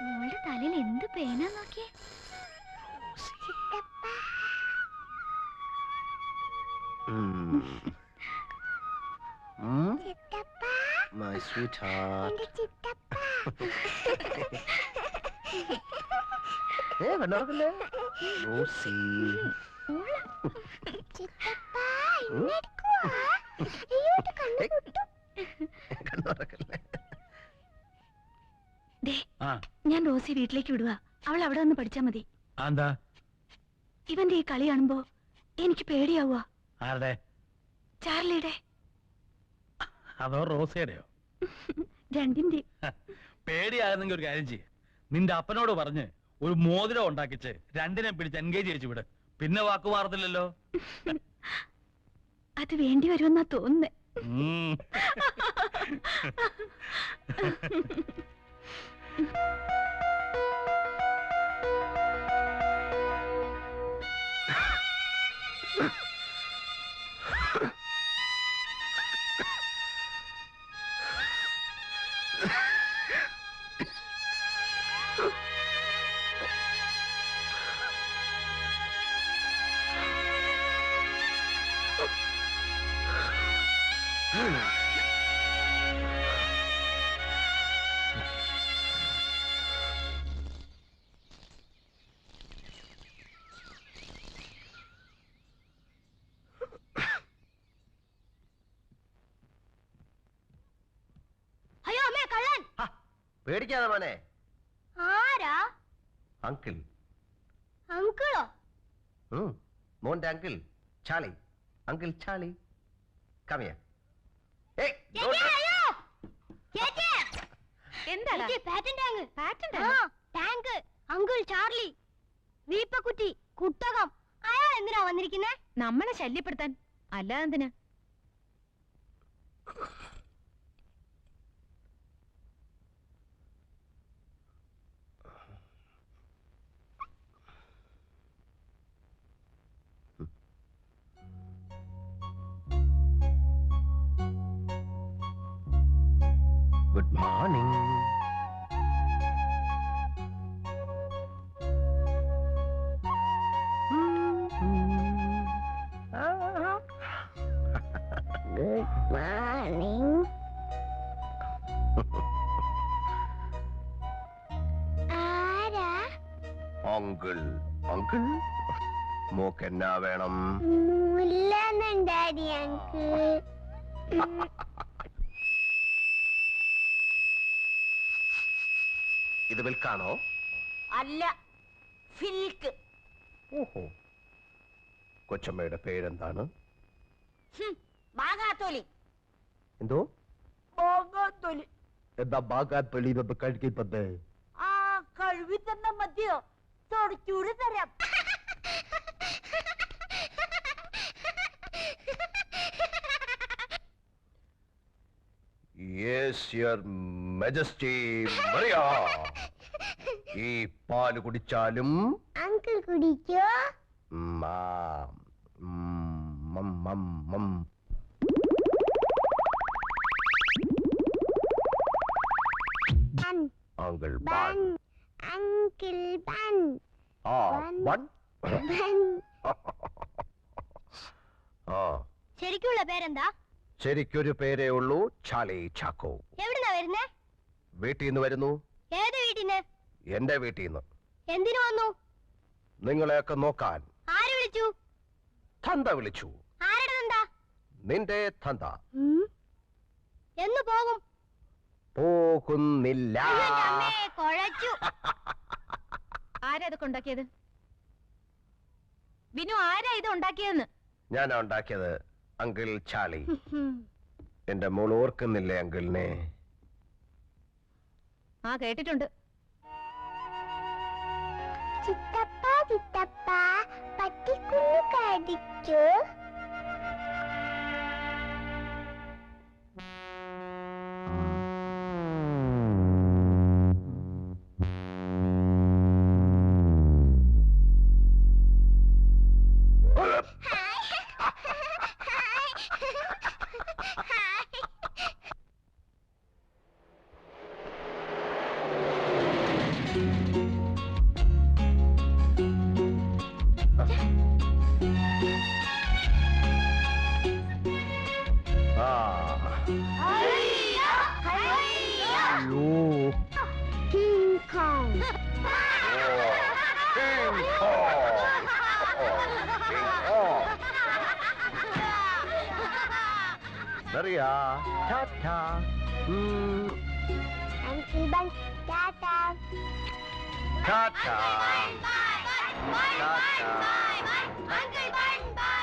മോളുടെ തലയിൽ എന്ത് പേനാ നോക്കിയേ? My sweetheart. കണ്ണോർക്കല്ലേ റോസി. കണ്ണോർക്കല്ലേ. ഞാൻ റോസി വീട്ടിലേക്ക് വിടുക. അവൾ അവിടെ വന്ന് പഠിച്ചാ മതി. ഇവന്റെ ഈ കളി കാണുമ്പോ എനിക്ക് പേടിയാവുക. ആരുടെ? ചാർലിയുടെ. അതോ റോസിയുടെയോ? രണ്ടിന്റെ. പേടിയാകുന്നെങ്കിൽ ഒരു കാര്യം ചെയ്യ്, നിന്റെ അപ്പനോട് പറഞ്ഞ് ഒരു മോതിരം ഉണ്ടാക്കിച്ച് രണ്ടിനെ പിടിച്ച് എൻഗേജ് ചെയ്യിച്ചു വിട്. പിന്നെ വാക്ക് മാറത്തില്ലല്ലോ. അത് വേണ്ടി വരുമെന്നാ തോന്നുന്നേ. പേടിക്കാതെ മോനെ. ആരാ? അങ്കിൾ. അങ്കിളോ? മോന്റെ uncle Charlie. Uncle Charlie. Come here. Uncle Charlie, വീപ്പക്കുറ്റി, കുട്ടകം. അയാൾ എന്തിനാ വന്നിരിക്കുന്നേ? നമ്മളെ ശല്യപ്പെടുത്താൻ. അല്ലാതെ എന്തിനാ? Good morning. Good morning. ആരാ? അങ്കിൾ. അങ്കിൾ മോക്ക് എന്നാ വേണം? മുല്ലെന്നുണ്ടാടി അങ്കിൾ. ഇത് വിൽക്കാണോ? അല്ല, ഫിൽക്ക്. ഓഹോ. കൊച്ചമ്മയുടെ പേരെന്താണ്? ബാഗാത്തോലി. എന്തോ? ബാഗാത്തോലി. എന്താ ബാഗാത്തോലി കഴിക്കുന്നത്? ആ, കഴുകി തന്ന മതിയോ? തുടച്ചൂട് തരാം. Yes, your majesty. മറിയ, ഈ പാല് കുടിച്ചാലും അങ്കിൾ കുടിക്കോ? Uncle bun. Uncle bun. ആ ബൺ. ശരിക്കുള്ള പേരെന്താ? ശരിക്കൊരു പേരേ ഉള്ളൂ, ചാർലി ചാക്കോ. എവിടുന്നാ വരുന്നേ? വീട്ടിൽ നിന്ന് വരുന്നു. ഏത് വീട്ടിന്ന്? എന്റെ വീട്ടിൽ നിന്ന്. എന്തിനു വന്നു? നിങ്ങളെയൊക്കെ നോക്കാൻ. ആര് വിളിച്ചു? തന്ത വിളിച്ചു. ആരുടെ തന്ത? നിന്റെ തന്ത. എന്ന് പോകും? പോകുന്നില്ല. ആരാ ഇതൊക്കെ ഉണ്ടാക്കിയത്? വിനു, ആരാ ഇത് ഉണ്ടാക്കിയതെന്ന്? ഞാനാ ഉണ്ടാക്കിയത്, അങ്കിൾ ചാർലി. എന്റെ മോൾ ഓർക്കുന്നില്ലേ അങ്കിളിനെ? ആ, കേട്ടിട്ടുണ്ട്. ചിത്തപ്പ ചിത്തപ്പ പട്ടിക്കുഞ്ഞു കടിച്ചു. King Kong. King Kong. Maria, ta-ta. Uncle Bun, Tata. Ta-ta. Ta-ta. Uncle Bun, bye.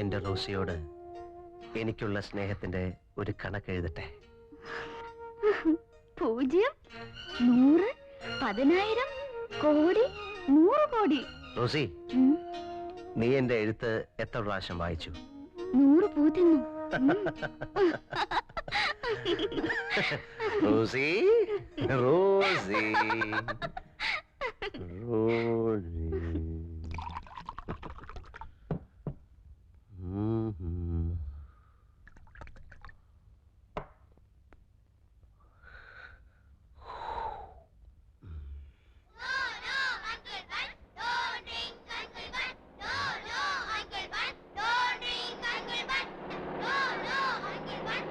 എന്റെ റോസിയോട് എനിക്കുള്ള സ്നേഹത്തിന്റെ ഒരു കണക്ക് എഴുതട്ടെ. 0, 100, 10,000, കോടി, 100 കോടി. റോസി, നീ എന്റെ എഴുത്ത് എത്ര പ്രാവശ്യം വായിച്ചു? 100 പൂ തിന്നു. Rosy, Rosy, Rosy.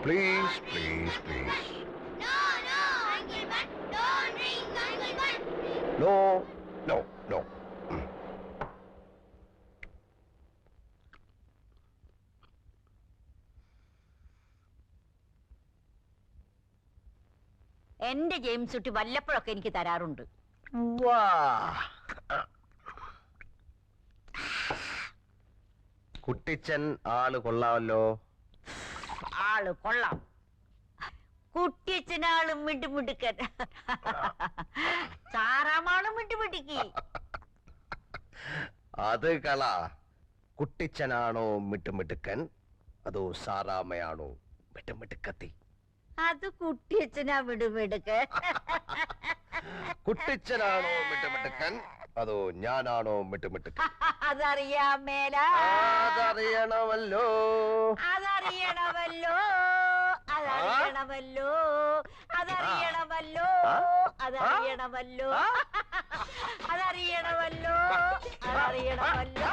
Please, please, please. Uncle Bun, don't drink, Uncle Bun. No, no, no. എന്റെ ജെയിംസ് കുട്ടി വല്ലപ്പോഴൊക്കെ എനിക്ക് തരാറുണ്ട്. വാ. കുട്ടിച്ചൻ ആള് കൊള്ളാമല്ലോ. ആള് കൊള്ളാം. കുട്ടിയച്ഛനാളും മിണ്ടുമിടുക്കൻ. സാറാമാളും മിണ്ടുമിടുക്കി. അത് കള. കുട്ടിച്ചനാണോ മിട്ടുമിട്ടുക്കൻ, അതോ സാറാമ്മയാണോ മിട്ടുമിട്ടുക്കത്തി? അത് കുട്ടിയച്ഛനാ മിടുമിടുക്കൻ. കുട്ടിച്ചനാണോ മിട്ടുമിട്ടുക്കൻ, അതോ ഞാനാണോ മിട്ടുമിട്ടുക്കൻ? അതറിയാൻ മേല. അതറിയണമല്ലോ. അതറിയണമല്ലോ. അതറിയണമല്ലോ. അതറിയണമല്ലോ. അതറിയണമല്ലോ. അതറിയണമല്ലോ. അതറിയണമല്ലോ.